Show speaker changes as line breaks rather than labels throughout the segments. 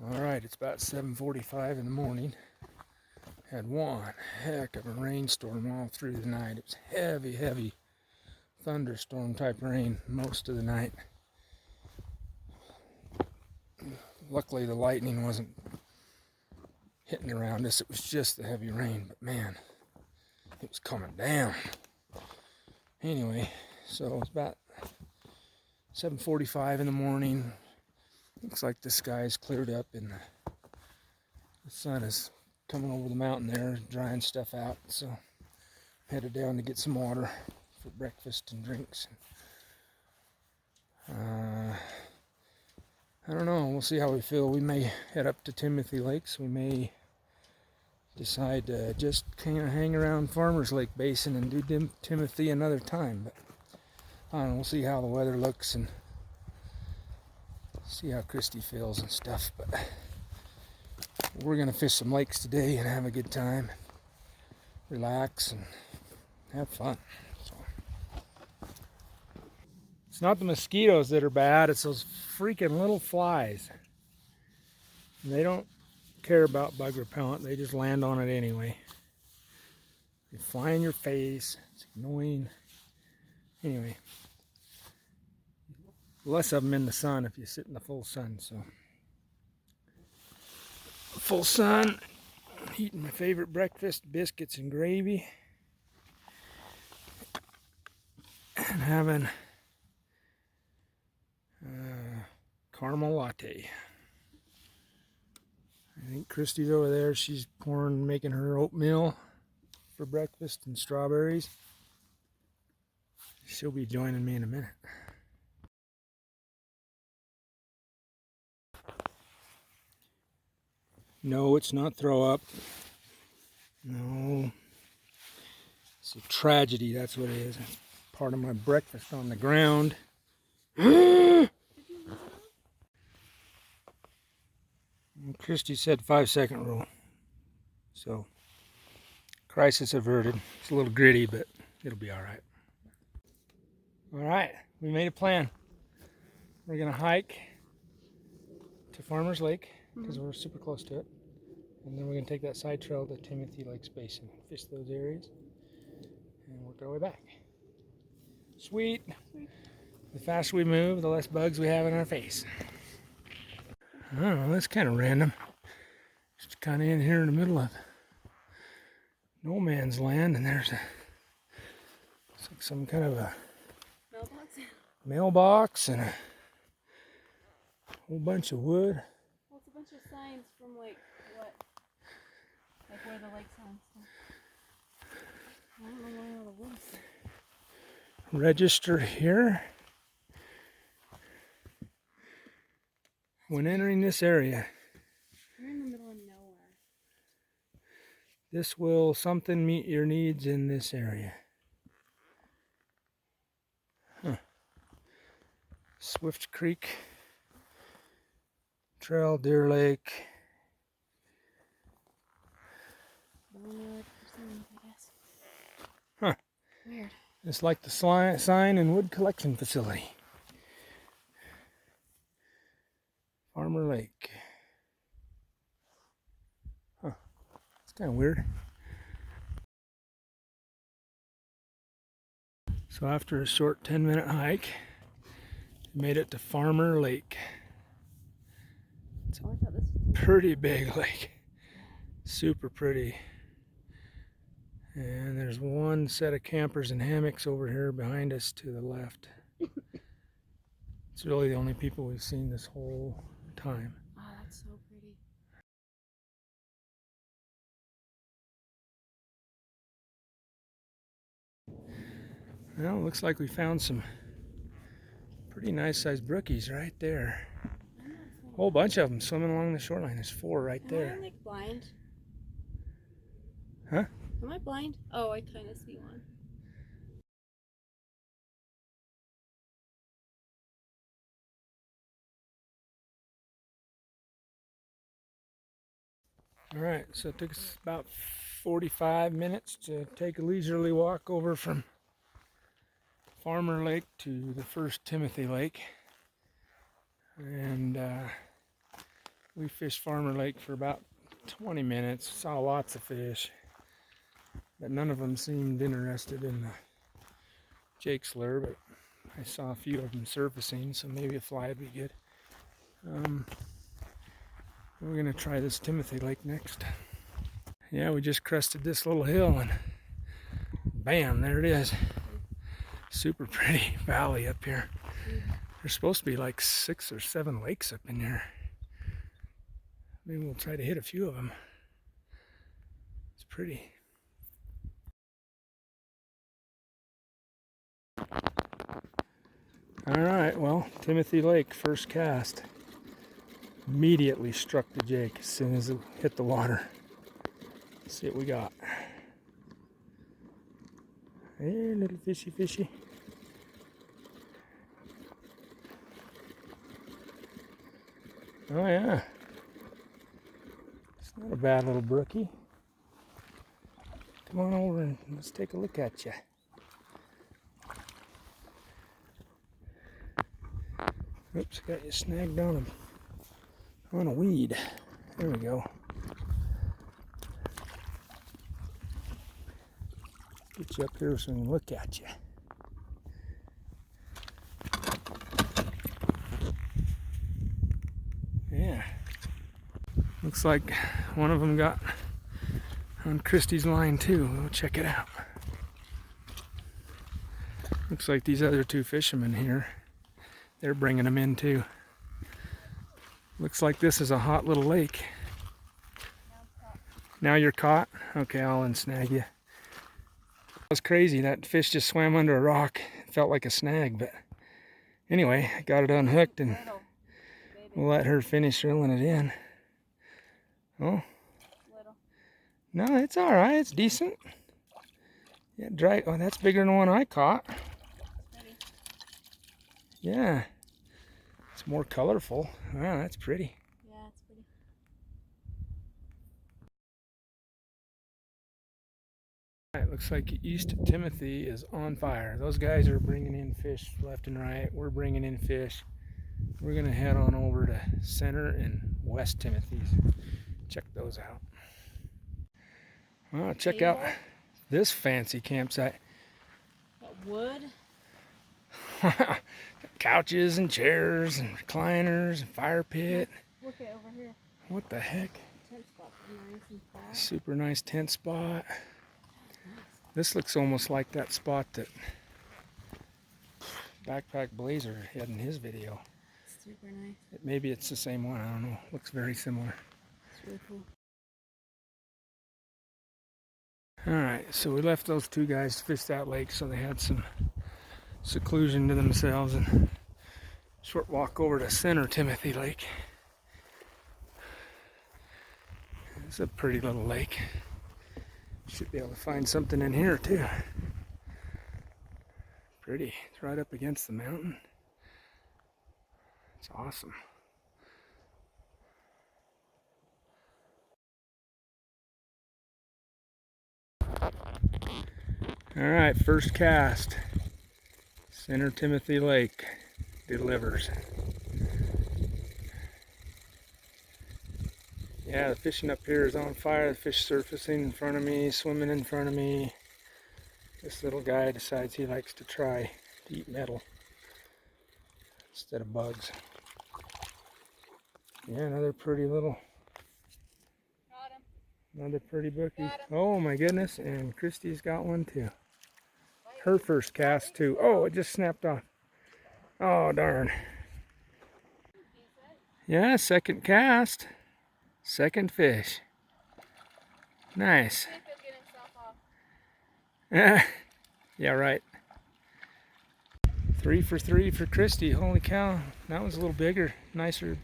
Alright, it's about 7:45 in the morning. Had one heck of a rainstorm all through the night. It was heavy thunderstorm type rain most of the night. Luckily the lightning wasn't hitting around us. It was just the heavy rain, but man, it was coming down. Anyway, so it's about 7:45 in the morning. Looks like the sky's cleared up and the sun is coming over the mountain there, drying stuff out. So headed down to get some water for breakfast and drinks. I don't know, we'll see how we feel. We may head up to Timothy Lakes. We may decide to just kind of hang around Farmers Lake Basin and do Timothy another time. But I don't know, we'll see how the weather looks and see how Christy feels and stuff. But we're gonna fish some lakes today and have a good time, relax and have fun. So it's not the mosquitoes that are bad, it's those freaking little flies. And they don't care about bug repellent, they just land on it anyway. They fly in your face, it's annoying. Anyway, less of them in the sun if you sit in the full sun. So full sun, eating my favorite breakfast, biscuits and gravy, and having caramel latte. I think Christy's over there, she's making her oatmeal for breakfast and strawberries. She'll be joining me in a minute. No, it's not throw up. No. It's a tragedy, that's what it is. It's part of my breakfast on the ground. Christy said 5-second rule. So, crisis averted. It's a little gritty, but it'll be alright. Alright, we made a plan. We're going to hike to Farmers Lake, because we're super close to it. And then we're going to take that side trail to Timothy Lakes Basin, fish those areas, and work our way back. Sweet. The faster we move, the less bugs we have in our face. I don't know, that's kind of random. Just kind of in here in the middle of no man's land, and there's it's like some kind of a mailbox and a whole bunch of wood.
Well, it's a bunch of signs from like what? Like where the lake signs. I don't know where all the woods.
Register here. When entering this area,
You're in the middle of nowhere.
this will something meet your needs in this area. Huh. Swift Creek Trail, Deer Lake.
I guess.
Huh.
Weird.
It's like the sign and wood collection facility. Farmer Lake. Huh. It's kind of weird. So after a short 10-minute hike, we made it to Farmer Lake. It's a pretty big lake. Super pretty. And there's one set of campers and hammocks over here behind us to the left. It's really the only people we've seen this whole time.
Oh, that's so pretty.
Well, it looks like we found some pretty nice sized brookies right there. A whole bunch of them swimming along the shoreline. There's 4 right there.
Am I like blind?
Huh?
Am I blind? Oh, I kind of see one.
Alright, so it took us about 45 minutes to take a leisurely walk over from Farmer Lake to the first Timothy Lake. And We fished Farmer Lake for about 20 minutes, saw lots of fish, but none of them seemed interested in the Jake slur, but I saw a few of them surfacing, so maybe a fly would be good. We're gonna try this Timothy Lake next. Yeah, we just crested this little hill and bam, there it is. Super pretty valley up here. There's supposed to be like 6 or 7 lakes up in there. Maybe we'll try to hit a few of them. It's pretty. Alright, well, Timothy Lake, first cast. Immediately struck the jake as soon as it hit the water. Let's see what we got. Hey, little fishy fishy. Oh yeah. It's not a bad little brookie. Come on over and let's take a look at you. Oops, got you snagged on a weed. There we go. Get you up here so we can look at you. Yeah. Looks like one of them got on Christie's line too. We'll check it out. Looks like these other 2 fishermen here, they're bringing them in too. Looks like this is a hot little lake. Now you're caught? Okay, I'll unsnag you. That was crazy. That fish just swam under a rock. It felt like a snag, but anyway, I got it unhooked and we'll let her finish reeling it in. Oh. No, it's all right. It's decent. Yeah, dry. Oh, that's bigger than the one I caught. Yeah. It's more colorful. Wow, that's pretty.
Yeah, it's pretty.
It looks like East Timothy is on fire. Those guys are bringing in fish left and right. We're bringing in fish. We're going to head on over to Center and West Timothy's. Check those out. Well, check out this fancy campsite.
What, wood?
Couches and chairs and recliners and fire pit.
Look at over here.
What the heck?
Tent spot's nice and flat.
Super nice tent spot. This looks almost like that spot that Backpack Blazer had in his video.
It's super nice.
Maybe it's the same one. I don't know. Looks very similar.
It's really cool.
Alright, so we left those 2 guys to fish that lake so they had some seclusion to themselves, and short walk over to Center Timothy Lake. It's a pretty little lake. Should be able to find something in here too. Pretty. It's right up against the mountain. It's awesome. Alright, first cast. Center Timothy Lake delivers. Yeah, the fishing up here is on fire. The fish surfacing in front of me, swimming in front of me. This little guy decides he likes to try to eat metal instead of bugs. Yeah, another pretty little, another pretty bookie. Oh my goodness, and Christy's got one too. Her first cast too. Oh, it just snapped off. Oh, darn. Yeah, second cast. Second fish. Nice. Yeah, right. 3 for 3 for Christy. Holy cow. That was a little bigger. Nicer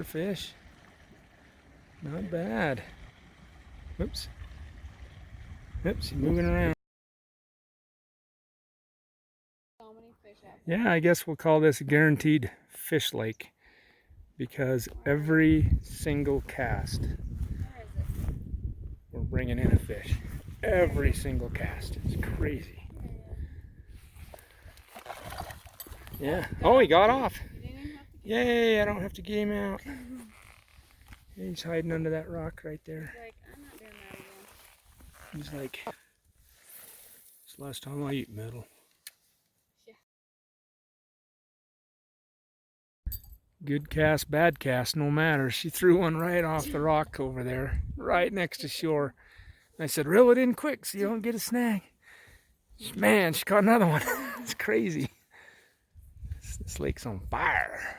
fish. Not bad. Oops. Oops, he's moving around. Yeah, I guess we'll call this a guaranteed fish lake because every single cast we're bringing in a fish. Every single cast. It's crazy. Yeah. Oh, he got off. Yay, I don't have to get him out. He's hiding under that rock right there.
Like, I'm not doing that again.
He's like, it's the last time I eat metal.
Yeah.
Good cast, bad cast, no matter. She threw one right off the rock over there, right next to shore. I said, reel it in quick so you don't get a snag. Man, she caught another one. It's crazy. This lake's on fire.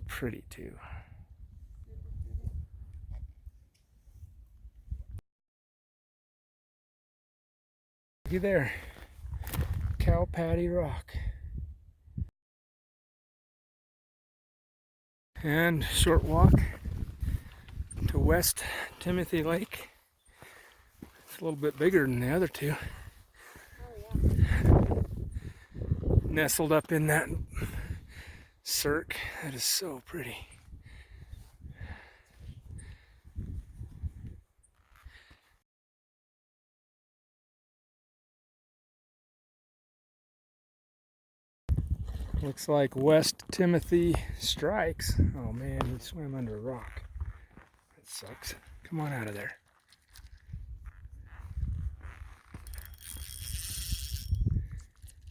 Pretty too. Looky there. Cow Patty Rock. And short walk to West Timothy Lake. It's a little bit bigger than the other two.
Oh, yeah.
Nestled up in that cirque. That is so pretty. Looks like West Timothy strikes. Oh man, he swam under a rock. That sucks. Come on out of there.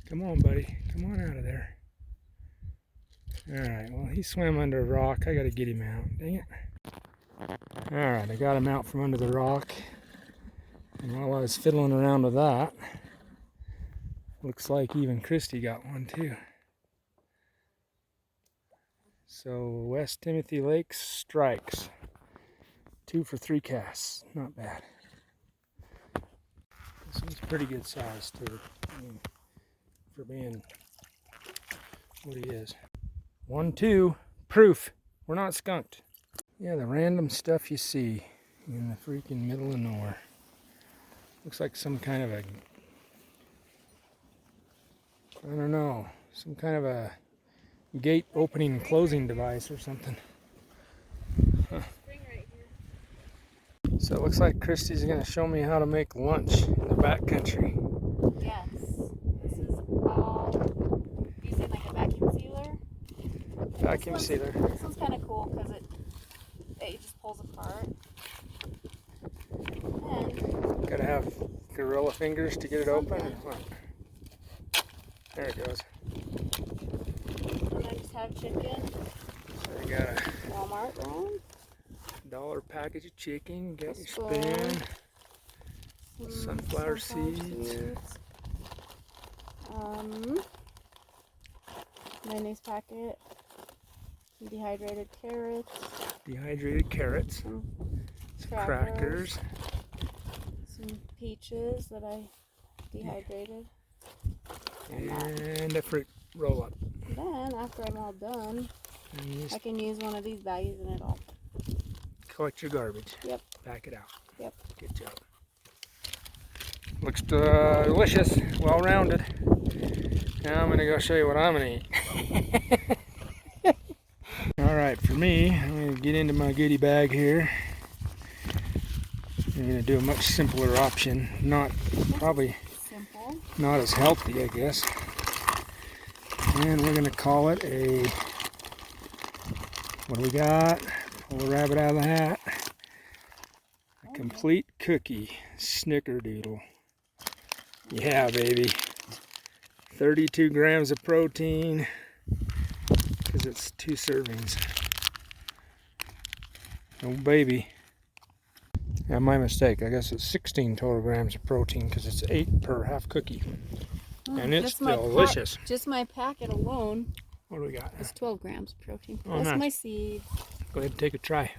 Come on, buddy. Come on out of there. Alright, well, he swam under a rock. I gotta get him out. Dang it. Alright, I got him out from under the rock. And while I was fiddling around with that, looks like even Christy got one too. So West Timothy Lake strikes. 2 for 3 casts. Not bad. This one's pretty good size too. I mean, for being what he is. 1, 2, proof. We're not skunked. Yeah, the random stuff you see in the freaking middle of nowhere. Looks like some kind of a, I don't know, some kind of a gate opening and closing device or something. Huh. So it looks like Christy's going to show me how to make lunch in the backcountry.
Yes. This is all using like a vacuum sealer.
Vacuum sealer.
This one's kind of cool because it just pulls apart. And
Gotta have gorilla fingers to get it open. Or what? There it goes.
And I just have chicken.
So you got a
Walmart brand.
$1 package of chicken. Got your
Spoon.
spoon.
Some
Sunflower seeds.
Mayonnaise packet. Some dehydrated carrots.
Dehydrated carrots.
Some
Some crackers.
Some peaches that I dehydrated.
And a fruit roll up.
Then, after I'm all done,
And you
I
just
can use one of these baggies and it all.
collect your garbage.
Yep.
Pack it out.
Yep.
Good job. Looks delicious. Well rounded. Now I'm going to go show you what I'm going to eat. Alright, for me, I'm going to get into my goodie bag here. I'm going to do a much simpler option. Probably
Simple.
not as healthy, I guess. And we're going to call it a, what do we got? Pull the rabbit out of the hat. A complete cookie snickerdoodle. Yeah, baby. 32 grams of protein because it's 2 servings. Oh, baby. Yeah, my mistake. I guess it's 16 total grams of protein because it's 8 per half cookie. And it's delicious.
Just my packet alone
What do we got?
is 12 grams of protein.
Oh,
Plus
nice.
my seeds.
Go ahead and take a try.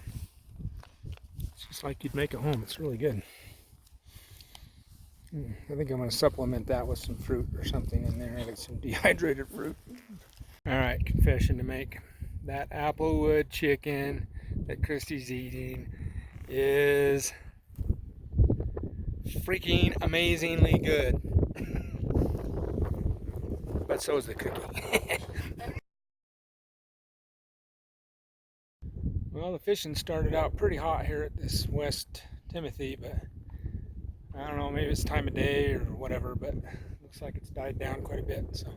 It's just like you'd make at home. It's really good. I think I'm going to supplement that with some fruit or something in there. I got some dehydrated fruit. Alright, confession to make. That applewood chicken that Christy's eating is freaking amazingly good. But so is the cookie. Well, the fishing started out pretty hot here at this West Timothy, but I don't know, maybe it's time of day or whatever, but looks like it's died down quite a bit. So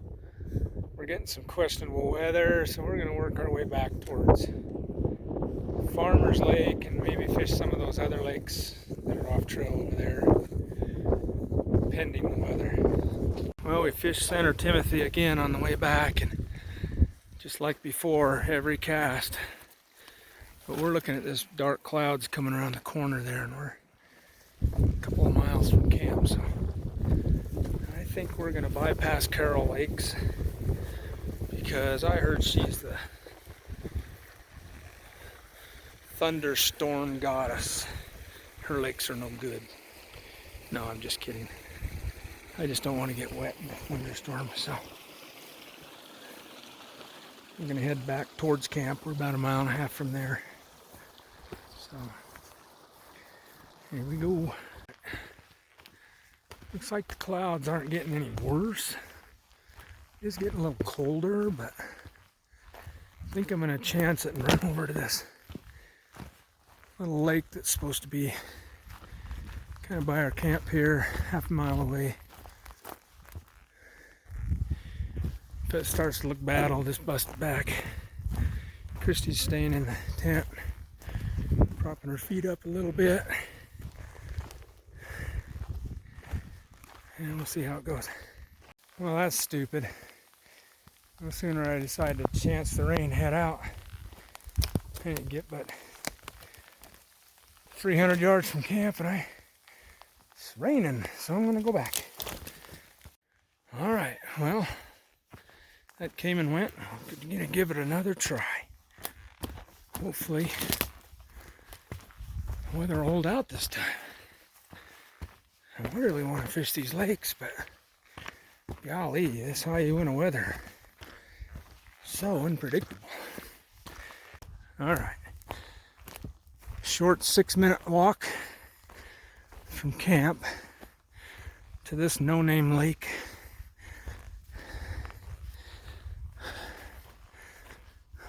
we're getting some questionable weather, so we're going to work our way back towards Farmer's Lake and maybe fish some of those other lakes that are off trail over there, pending the weather. Well, we fished Center Timothy again on the way back, and just like before, every cast. But we're looking at this dark clouds coming around the corner there, and we're a couple of miles from camp, so I think we're going to bypass Carroll Lakes because I heard she's the thunderstorm goddess. Her lakes are no good. No, I'm just kidding. I just don't want to get wet in the thunderstorm, so I'm going to head back towards camp. We're about 1.5 miles from there. So here we go. Looks like the clouds aren't getting any worse. It is getting a little colder, but I think I'm going to chance it and run over to this little lake that's supposed to be kind of by our camp here, 1/2 mile away. If it starts to look bad, I'll just bust it back. Christy's staying in the tent, propping her feet up a little bit, and we'll see how it goes. Well, that's stupid. No sooner I decide to chance the rain, head out, I didn't get but 300 yards from camp, and it's raining, so I'm going to go back. All right, well, that came and went. I'm going to give it another try. Hopefully, the weather will hold out this time. I really want to fish these lakes, but golly, that's how you win a weather. So unpredictable. All right. Short 6-minute walk from camp to this no-name lake.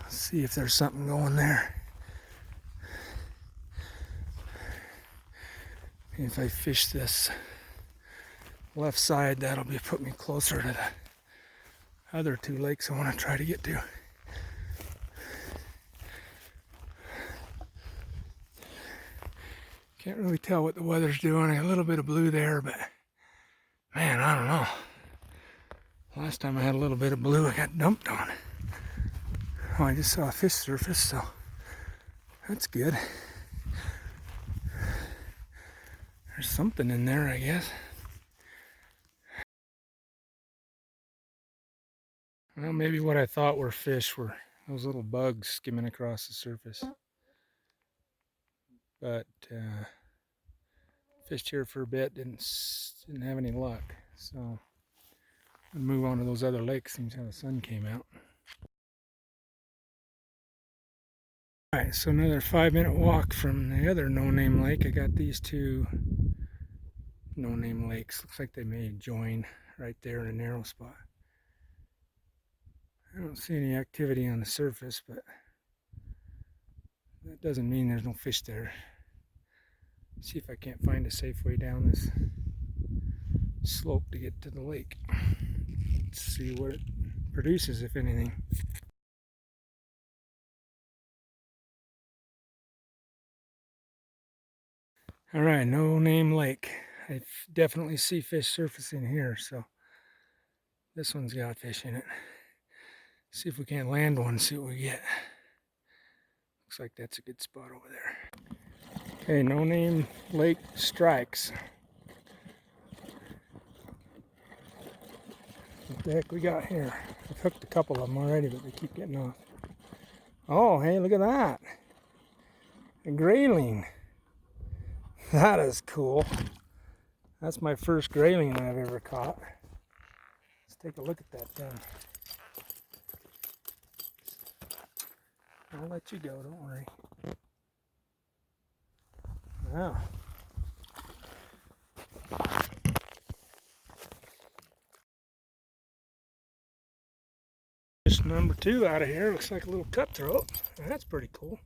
Let's see if there's something going there. If I fish this left side, that'll put me closer to the other 2 lakes I want to try to get to. Can't really tell what the weather's doing. I got a little bit of blue there, but man, I don't know. Last time I had a little bit of blue, I got dumped on. Oh, I just saw a fish surface, so that's good. There's something in there, I guess. Well, maybe what I thought were fish were those little bugs skimming across the surface. But fished here for a bit, didn't have any luck. So I'll move on to those other lakes. Seems how the sun came out. All right, so another 5-minute walk from the other no-name lake. I got these 2 no-name lakes. Looks like they may join right there in a narrow spot. I don't see any activity on the surface, but that doesn't mean there's no fish there. See if I can't find a safe way down this slope to get to the lake. Let's see what it produces, if anything. All right, no name lake. I definitely see fish surfacing here, so this one's got fish in it. See if we can't land one, see what we get. Looks like that's a good spot over there. Okay, no name lake strikes. What the heck we got here? I've hooked a couple of them already, but they keep getting off. Oh, hey, look at that. A grayling. That is cool. That's my first grayling I've ever caught. Let's take a look at that thing. I'll let you go, don't worry. Wow. Fish number 2 out of here. Looks like a little cutthroat. That's pretty cool.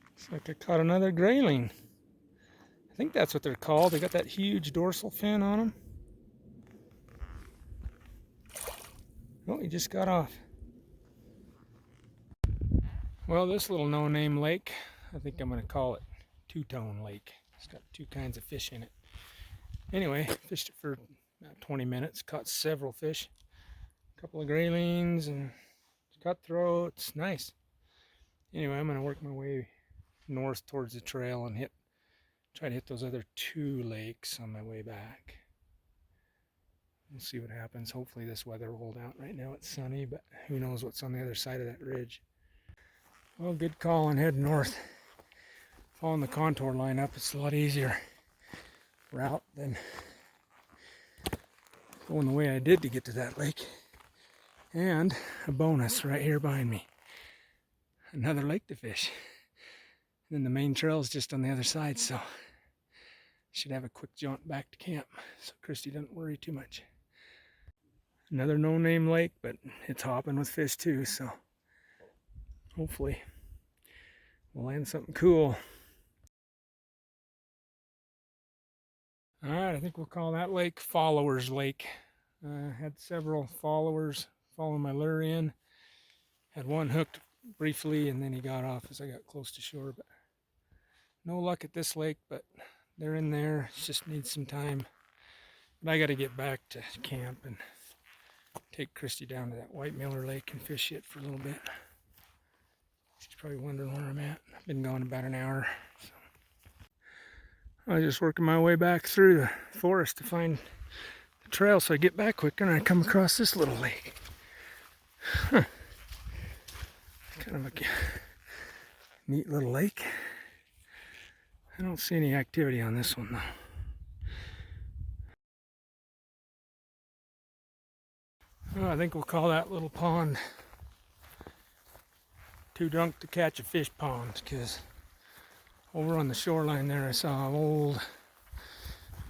Looks like I caught another grayling. I think that's what they're called. They got that huge dorsal fin on them. Oh, he just got off. Well, this little no-name lake, I think I'm going to call it Two-Tone Lake. It's got two kinds of fish in it. Anyway, fished it for about 20 minutes, caught several fish. A couple of graylings and cutthroats, nice. Anyway, I'm going to work my way north towards the trail and try to hit those other two lakes on my way back. We'll see what happens. Hopefully this weather will hold out. Right now it's sunny, but who knows what's on the other side of that ridge. Well, good call on heading north. Following the contour line up, it's a lot easier route than going the way I did to get to that lake. And a bonus right here behind me. Another lake to fish. And then the main trail is just on the other side, so should have a quick jaunt back to camp so Christy doesn't worry too much. Another no-name lake, but it's hopping with fish too, so hopefully we'll land something cool. All right, I think we'll call that lake Followers Lake. Had several followers following my lure in. Had one hooked briefly and then he got off as I got close to shore, but no luck at this lake, but they're in there. It just needs some time. But I got to get back to camp and take Christy down to that White Miller Lake and fish it for a little bit. She's probably wondering where I'm at. I've been gone about an hour. So. I was just working my way back through the forest to find the trail so I get back quicker, and I come across this little lake. Huh. Kind of a neat little lake. I don't see any activity on this one though. Oh, I think we'll call that little pond Too Drunk to Catch a Fish Pond, because over on the shoreline there I saw an old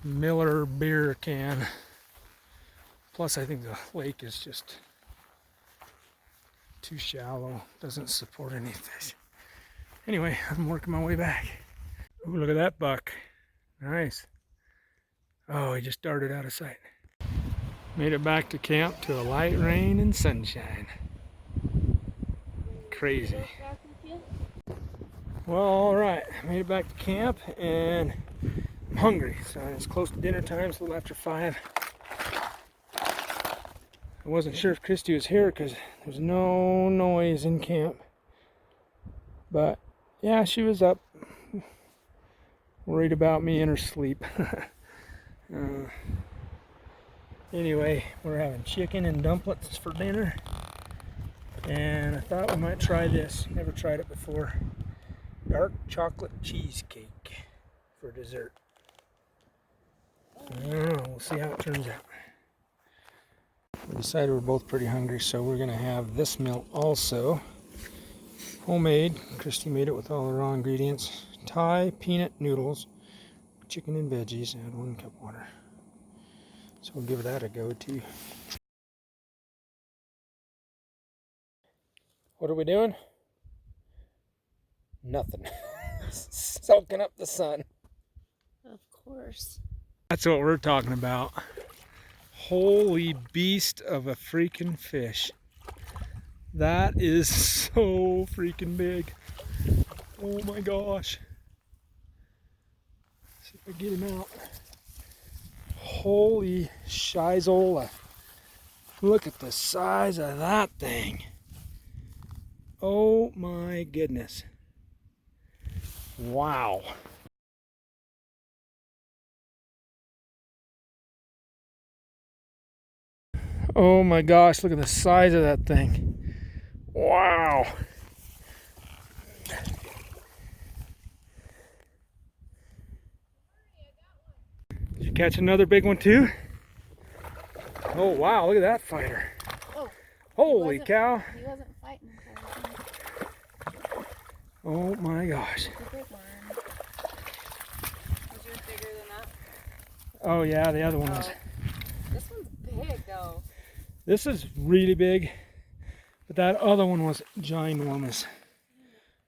Miller beer can. Plus I think the lake is just too shallow, doesn't support any fish. Anyway, I'm working my way back. Ooh, look at that buck. Nice. Oh, he just darted out of sight. Made it back to camp to a light rain and sunshine. Crazy. Well, all right, made it back to camp and I'm hungry. So it's close to dinner time, it's a little after 5. I wasn't sure if Christy was here because there's no noise in camp. But yeah, she was up, worried about me in her sleep. Anyway, we're having chicken and dumplings for dinner. And I thought we might try this. Never tried it before. Dark chocolate cheesecake for dessert. I don't know, we'll see how it turns out. We decided we're both pretty hungry, so we're gonna have this meal also. Homemade. Christy made it with all the raw ingredients. Thai peanut noodles, chicken and veggies, add 1 cup water. So we'll give that a go too. What are we doing? Nothing. Soaking up the sun.
Of course.
That's what we're talking about. Holy beast of a freaking fish. That is so freaking big. Oh my gosh. Let's see if I get him out. Holy shizola. Look at the size of that thing. Oh my goodness. Wow. Oh my gosh, look at the size of that thing. Wow. Did you catch another big one too? Oh wow, look at that fighter.
Oh,
Holy cow.
He wasn't fighting.
Oh my gosh.
It's a big one. Was yours bigger than that?
Oh yeah, the other one was.
This one's big though.
This is really big, but that other one was ginormous.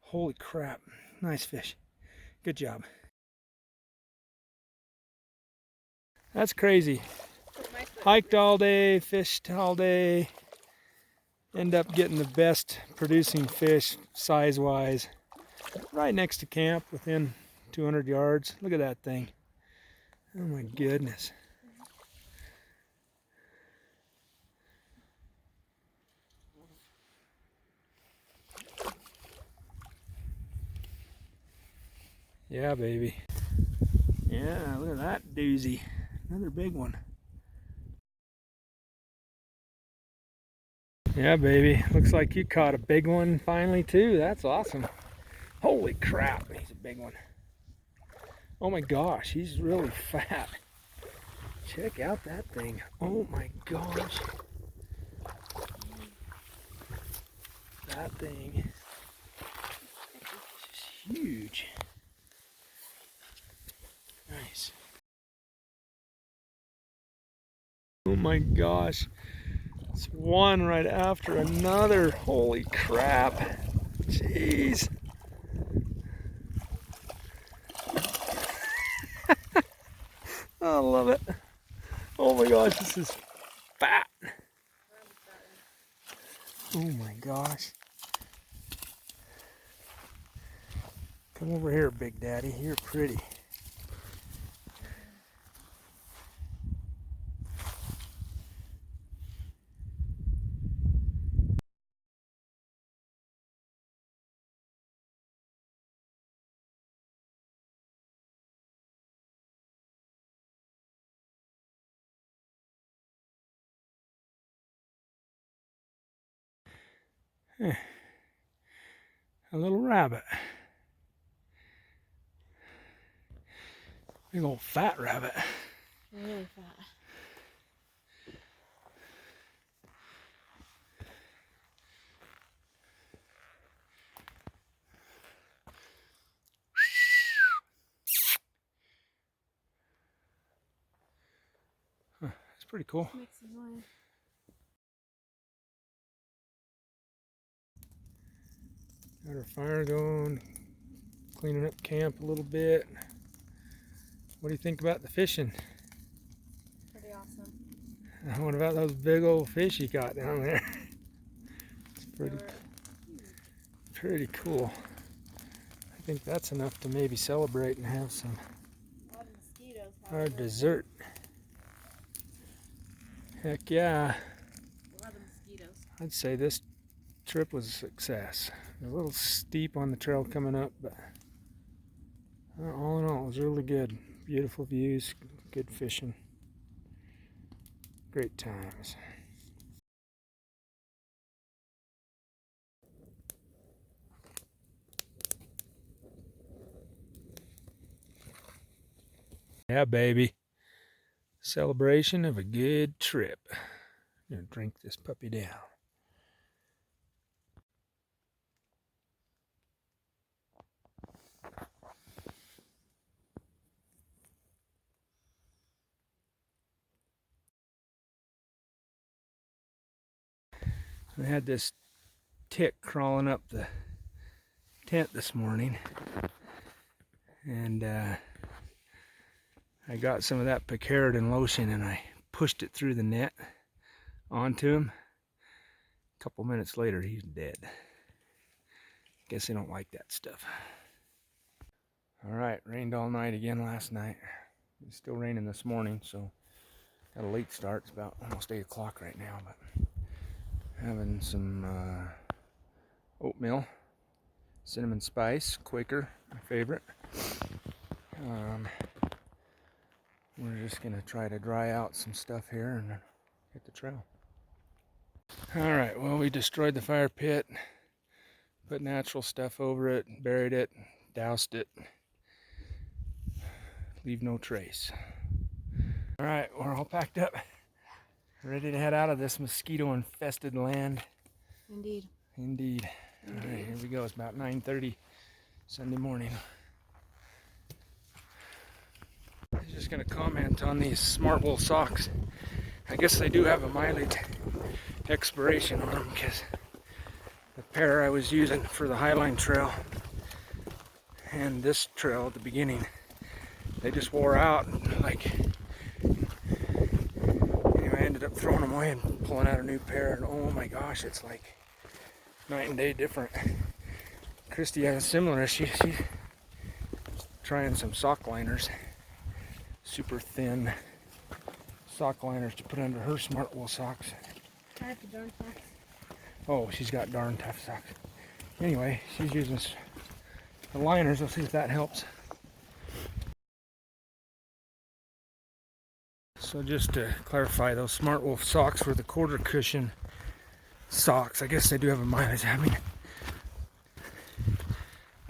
Holy crap. Nice fish. Good job. That's crazy. Hiked all day, fished all day, end up getting the best producing fish size-wise right next to camp within 200 yards. Look at that thing. Oh my goodness. Yeah, baby. Yeah, look at that doozy. Another big one. Yeah, baby. Looks like you caught a big one finally, too. That's awesome. Holy crap, he's a big one. Oh my gosh, he's really fat. Check out that thing. Oh my gosh. That thing is huge. Nice. Oh my gosh. It's one right after another. Holy crap. Jeez. I love it. Oh my gosh, this is fat. Oh my gosh. Come over here, Big Daddy. You're pretty. A little rabbit. Big old fat rabbit.
Really fat.
Huh, it's pretty cool.
Makes some noise.
Got our fire going, cleaning up camp a little bit. What do you think about the fishing?
Pretty awesome.
What about those big old fish you got down there? It's pretty cool. I think that's enough to maybe celebrate and have some
A lot of mosquitoes.
our dessert. Heck yeah.
A lot of mosquitoes.
I'd say this trip was a success. A little steep on the trail coming up, but all in all, it was really good. Beautiful views, good fishing, great times. Yeah, baby. Celebration of a good trip. I'm gonna drink this puppy down. I had this tick crawling up the tent this morning, and I got some of that picaridin lotion and I pushed it through the net onto him. A couple minutes later, he's dead. Guess they don't like that stuff. All right, rained all night again last night. It's still raining this morning, so got a late start. It's about almost 8 o'clock right now, but having some oatmeal, cinnamon spice, Quaker, my favorite. We're just gonna try to dry out some stuff here and hit the trail. All right, well, we destroyed the fire pit, put natural stuff over it, buried it, doused it. Leave no trace. All right, we're all packed up, ready to head out of this mosquito-infested land.
Indeed.
Indeed. All right, here we go. It's about 9:30 Sunday morning. I was just going to comment on these smart wool socks. I guess they do have a mileage expiration on them, because the pair I was using for the Highline Trail and this trail at the beginning, they just wore out. Like, anyway, I ended ended up throwing them away and pulling out a new pair, and oh my gosh, it's like night and day different. Christy has a similar issue. She's trying some sock liners, super thin sock liners to put under her smart wool socks.
I have the darn socks.
Oh, she's got darn tough socks. Anyway, she's using the liners. We'll see if that helps. So just to clarify, those Smart Wolf socks were the quarter cushion socks. I guess they do have a mileage. I mean,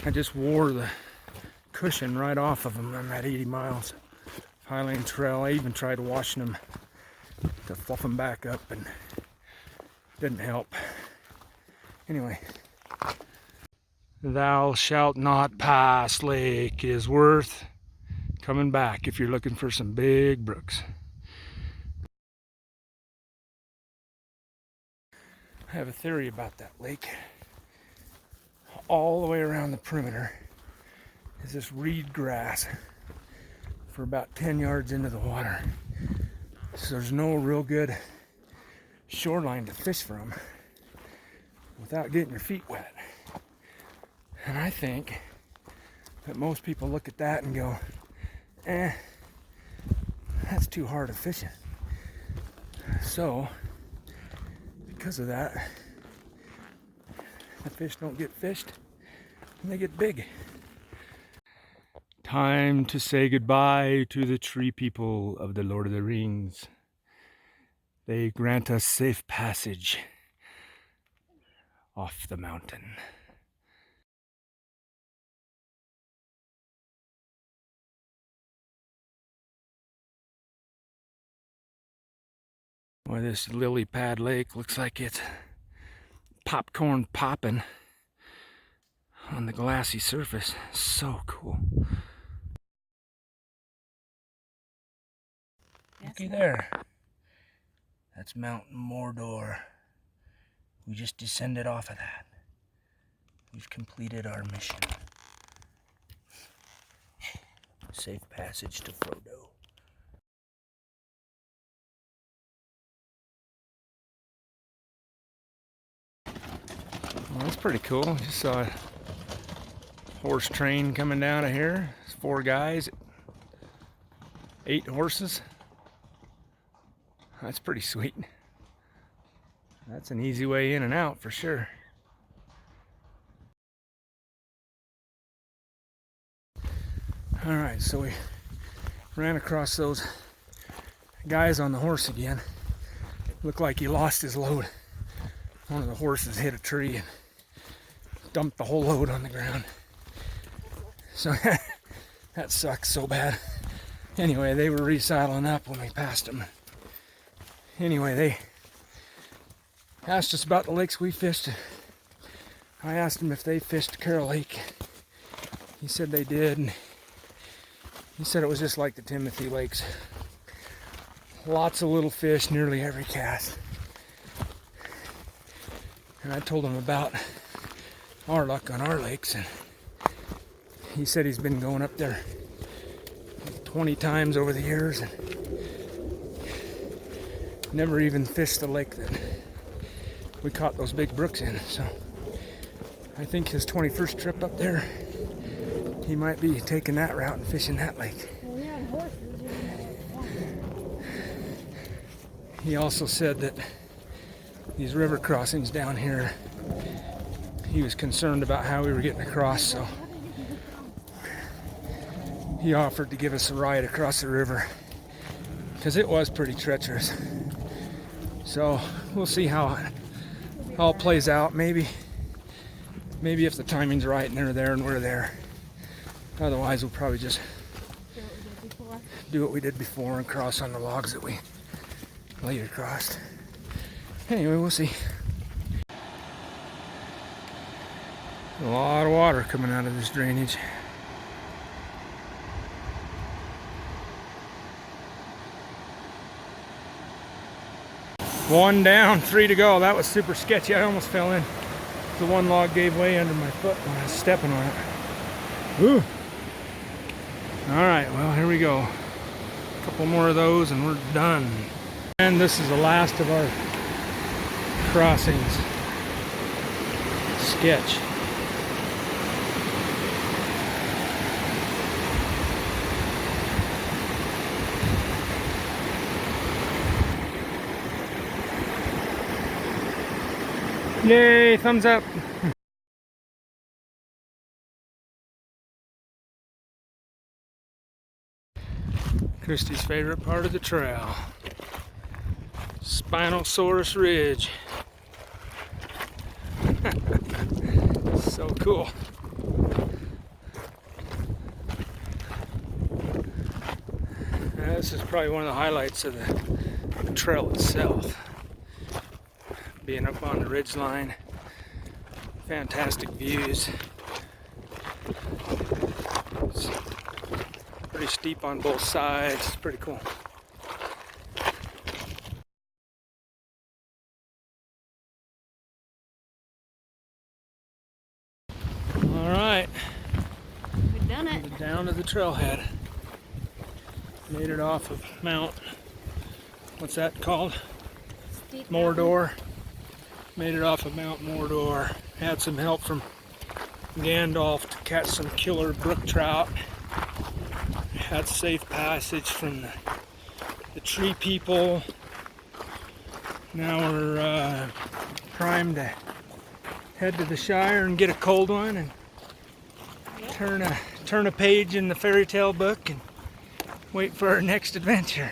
I just wore the cushion right off of them. I'm at 80 miles. Highland Trail. I even tried washing them to fluff them back up, and didn't help. Anyway. Thou shalt not pass lake is worth coming back if you're looking for some big brooks. I have a theory about that lake. All the way around the perimeter is this reed grass for about 10 yards into the water. So there's no real good shoreline to fish from without getting your feet wet. And I think that most people look at that and go, that's too hard of fishing. So, because of that, the fish don't get fished and they get big. Time to say goodbye to the tree people of the Lord of the Rings. They grant us safe passage off the mountain. Boy, this lily pad lake looks like it's popcorn popping on the glassy surface. So cool. Looky there. That's Mount Mordor. We just descended off of that. We've completed our mission. Safe passage to Frodo. Well, that's pretty cool. Just saw a horse train coming down of here. It's 4 guys, 8 horses. That's pretty sweet. That's an easy way in and out for sure. Alright, so we ran across those guys on the horse again. Looked like he lost his load. One of the horses hit a tree and dumped the whole load on the ground. So that sucks so bad. Anyway, they were resaddling up when we passed them. Anyway, they asked us about the lakes we fished. I asked them if they fished Carroll Lake. He said they did. And he said it was just like the Timothy Lakes. Lots of little fish nearly every cast. And I told him about our luck on our lakes, and he said he's been going up there 20 times over the years and never even fished the lake that we caught those big brooks in. So I think his 21st trip up there, he might be taking that route and fishing that lake. He also said that these river crossings down here, he was concerned about how we were getting across, so he offered to give us a ride across the river because it was pretty treacherous. So we'll see how it all plays out. Maybe if the timing's right and they're there and we're there. Otherwise, we'll probably just do what we did before and cross on the logs that we later crossed. Anyway, we'll see. A lot of water coming out of this drainage. One down, 3 to go. That was super sketchy. I almost fell in. The one log gave way under my foot when I was stepping on it. Ooh. All right, well, here we go. A couple more of those and we're done. And this is the last of our crossings. Sketch. Yay, thumbs up. Christy's favorite part of the trail. Spinosaurus Ridge. So cool. This is probably one of the highlights of the trail itself. Being up on the ridge line. Fantastic views. It's pretty steep on both sides. It's pretty cool. All right.
We've done it.
Down to the trailhead. Made it off of Mount, what's that called?
Steep
Mordor. Made it off of Mount Mordor. Had some help from Gandalf to catch some killer brook trout. Had safe passage from the tree people. Now we're primed to head to the Shire and get a cold one and turn a page in the fairy tale book and wait for our next adventure.